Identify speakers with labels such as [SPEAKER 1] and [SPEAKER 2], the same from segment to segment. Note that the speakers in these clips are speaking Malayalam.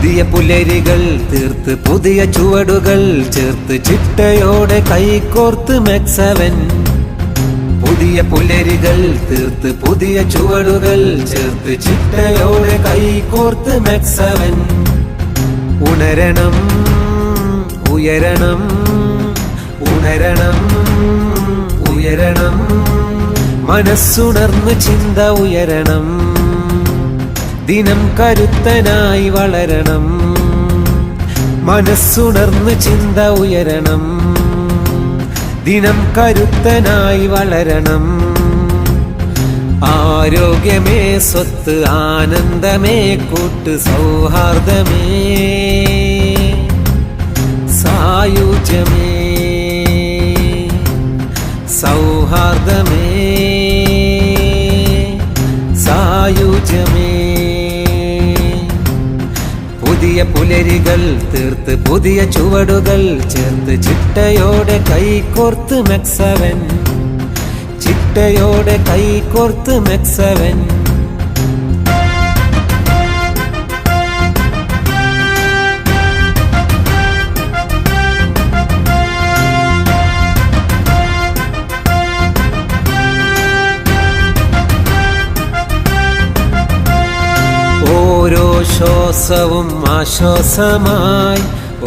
[SPEAKER 1] പുതിയ പുലരികൾ തീർത്ത് പുതിയ ചുവടുകൾ ചേർത്ത് ചിട്ടയോടെ കൈകോർത്ത് മെക്സവൻ. പുതിയ പുലരികൾ തീർത്ത് പുതിയ ചുവടുകൾ ചേർത്ത് ചിട്ടയോടെ കൈകോർത്ത് മെക്സവൻ. ഉണരണം ഉയരണം ഉണരണം ഉയരണം, മനസ്സുണർന്ന് ചിന്ത ഉയരണം, ദിനം കരുത്തനായി വളരണം. മനസ്സുണർന്ന് ചിന്ത ഉയരണം, ദിനം കരുത്തനായി വളരണം. ആരോഗ്യമേ സ്വത്ത്, ആനന്ദമേ കൂട്ട്, സൗഹാർദ്ദമേ സായുജ്യമേ, സൗഹാർദ്ദമേ സായുജ്യമേ. പുതിയ പുലരികൾ തീർത്ത് പുതിയ ചുവടുകൾ ചേർത്ത് ചിട്ടയോടെ കൈകോർത്ത് മെക്സവൻ. ചിട്ടയോടെ കൈകോർത്ത് മെക്സവൻ. ഓരോ ശ്വാസവും ആശ്വാസമായി,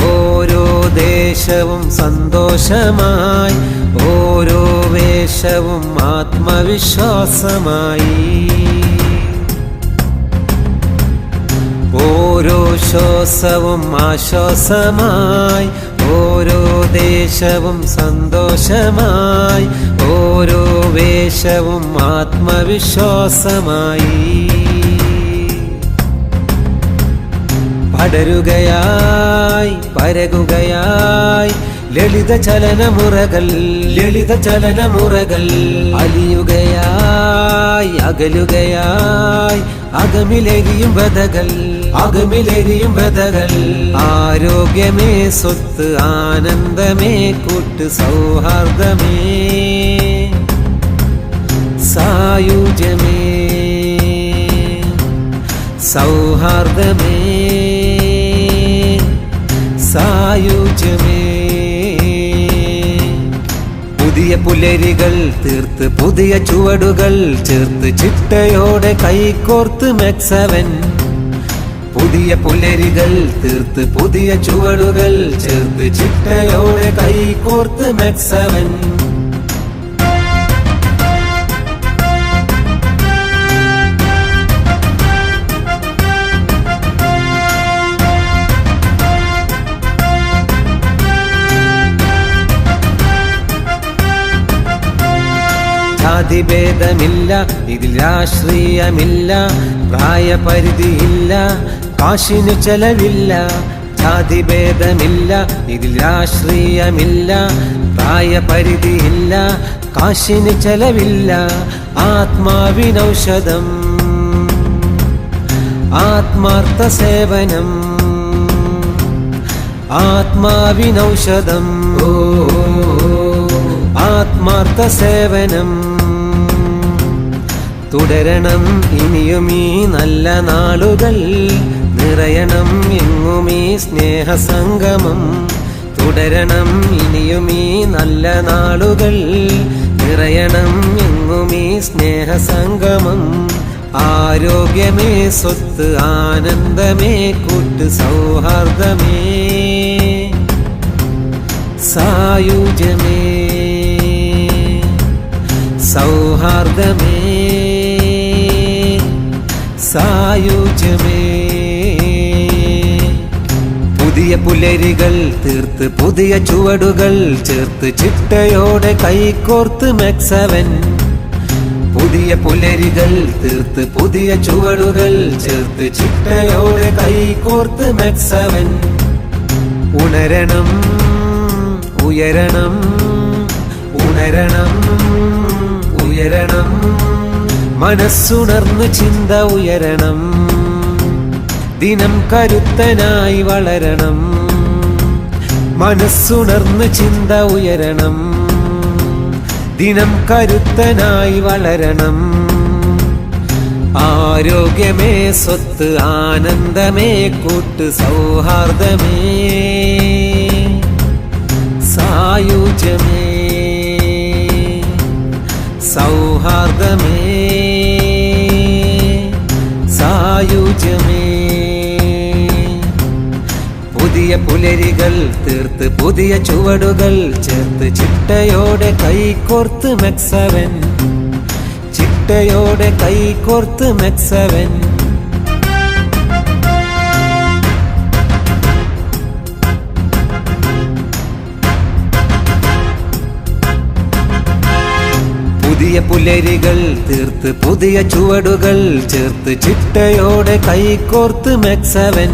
[SPEAKER 1] ഓരോ ദേശവും സന്തോഷമായി, ഓരോ വേഷവും ആത്മവിശ്വാസമായി. ഓരോ ശ്വാസവും ആശ്വാസമായി, ഓരോ ദേശവും സന്തോഷമായി, ഓരോ വേഷവും ആത്മവിശ്വാസമായി. പടരുകയായി പരകുകയായി ലളിത ചലനമുറകൾ, ലളിത ചലനമുറകൾ. അലിയുകയായി അകലുകയായി അകമിലെരിയും ബധകൾ, അകമിലെരിയും ബധകൾ. ആരോഗ്യമേ സ്വത്ത്, ആനന്ദമേ കൂട്ട്, സൗഹാർദ്ദമേ സായുജ്യമേ, സൗഹാർദ്ദമേ സായുജ്യമേ. പുതിയ പുലരികൾ തീർത്ത് പുതിയ ചുവടുകൾ ചേർത്ത് ചിട്ടയോടെ കൈകോർത്ത് മെക്സവൻ. പുതിയ പുലരികൾ തീർത്ത് പുതിയ ചുവടുകൾ ചേർത്ത് ചിട്ടയോടെ കൈകോർത്ത് മെക്സവൻ. ജാതിഭേദമില്ല, ഇതിൽ രാഷ്ട്രീയമില്ല, പ്രായപരിധിയില്ല, കാശിനു ചെലവില്ല. ജാതിഭേദമില്ല, ഇതിൽ രാഷ്ട്രീയമില്ല, പ്രായപരിധിയില്ല, കാശിനു ചെലവില്ല. ആത്മാവിനൗഷധം, ആത്മാർത്ഥ സേവനം, ആത്മാവിനൗഷധം, ആത്മാർത്ഥ സേവനം. തുടരണം ഇനിയും ഈ നല്ല നാളുകൾ, നിറയണം എങ്ങും ഈ സ്നേഹസംഗമം. തുടരണം ഇനിയും ഈ നല്ല നാളുകൾ, നിറയണം എങ്ങും ഈ സ്നേഹസംഗമം. ആരോഗ്യമേ സ്വത്ത്, ആനന്ദമേ കൂട്ട്, സൗഹാർദ്ദമേ സായുജ്യമേ, സൗഹാർദ്ദമേ സായുജ്യമേ. പുതിയ പുലരികൾ തീർത്ത് പുതിയ ചുവടുകൾ ചേർത്ത് ചിട്ടയോടെ കൈകോർത്ത് മെക്സവൻ. പുതിയ പുലരികൾ തീർത്ത് പുതിയ ചുവടുകൾ ചേർത്ത് ചിട്ടയോടെ കൈകോർത്ത് മെക്സവൻ. ഉണരണം ഉയരണം ഉണരണം ഉയരണം, മനസ്സുണർന്ന് ചിന്ത ഉയരണം, ദിനം കരുത്തനായി വളരണം. മനസ്സുണർന്ന് ചിന്ത ഉയരണം, ദിനം കരുത്തനായി വളരണം. ആരോഗ്യമേ സ്വത്ത് ആനന്ദമേ കൂട്ട് സൗഹാർദ്ദമേ സായുജ്യമേ സൗഹാർദ്ദമേ സായുജ്യമേ പുതിയ പുലരികൾ തീർത്ത് പുതിയ ചുവടുകൾ ചേർത്ത് ചിട്ടയോടെ കൈകോർത്ത് മെക്സവൻ ചിട്ടയോടെ കൈകോർത്ത് മെക്സവൻ പുതിയ പുലരികൾ തീർത്ത് പുതിയ ചുവടുകൾ ചേർത്ത് ചിട്ടയോടെ കൈകോർത്ത് മെക്സവൻ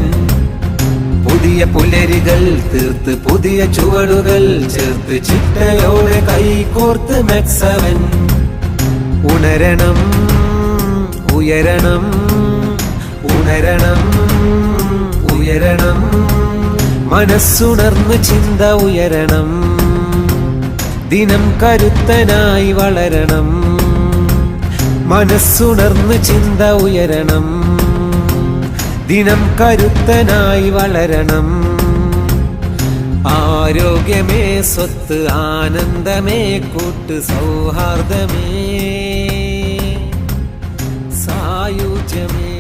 [SPEAKER 1] പുതിയ പുലരികൾ തീർത്ത് പുതിയ ചുവടുകൾ ചേർത്ത് ചിട്ടയോടെ കൈകോർത്ത് മെക്സവൻ ഉണരണം ഉയരണം ഉണരണം ഉയരണം മനസ്സുണർന്ന് ചിന്ത ഉയരണം ദിനം കരുത്തനായി വളരണം മനസ്സുണർന്ന് ചിന്ത ഉയരണം ദിനം കരുത്തനായി വളരണം ആരോഗ്യമേ സ്വത്ത് ആനന്ദമേ കൂട്ട് സൗഹാർദ്ദമേ സായുജ്യമേ